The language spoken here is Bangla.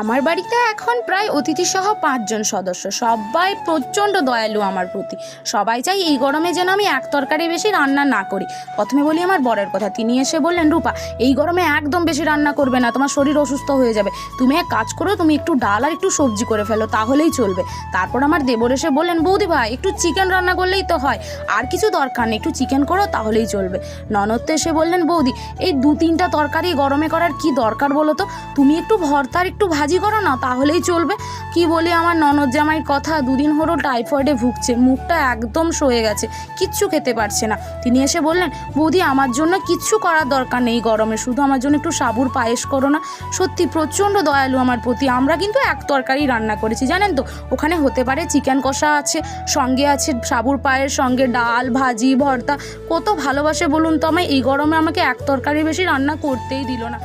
আমার বাড়িতে এখন প্রায় অতিথিসহ ৫ জন সদস্য। সবাই প্রচণ্ড দয়ালু আমার প্রতি। সবাই চাই এই গরমে যেন আমি এক তরকারি বেশি রান্না না করি। প্রথমে বলি আমার বরের কথা। তিনি এসে বললেন, রূপা, এই গরমে একদম বেশি রান্না করবে না, তোমার শরীর অসুস্থ হয়ে যাবে। তুমি এক কাজ করো, তুমি একটু ডাল আর একটু সবজি করে ফেলো, তাহলেই চলবে। তারপর আমার দেবর এসে বললেন, বৌদি ভাই, একটু চিকেন রান্না করলেই তো হয়, আর কিছু দরকার নেই, একটু চিকেন করো তাহলেই চলবে। ননদ তো এসে বললেন, বৌদি, এই ২-৩টা তরকারি গরমে করার কি দরকার বলো তো, তুমি একটু ভর্তা আর একটু ভাজি করো না, তাহলেই চলবে। কি বলি, আমার ননদ জামাইয়ের কথা, ২ দিন হলো টাইফয়েডে ভুগছে, মুখটা একদম সয়ে গেছে, কিচ্ছু খেতে পারছে না। তিনি এসে বললেন, বৌদি, আমার জন্য কিচ্ছু করার দরকার নেই গরমে, শুধু আমার জন্য একটু সাবুর পায়েস করো না। সত্যি প্রচণ্ড দয়ালু আমার প্রতি। আমরা কিন্তু এক তরকারি রান্না করেছি, জানেন তো। ওখানে হতে পারে চিকেন কষা আছে, সঙ্গে আছে সাবুর পায়েস, সঙ্গে ডাল, ভাজি, ভর্তা। কত ভালোবাসে বলুন তো আমায়। এই গরমে আমাকে এক তরকারি বেশি রান্না করতেই দিল না।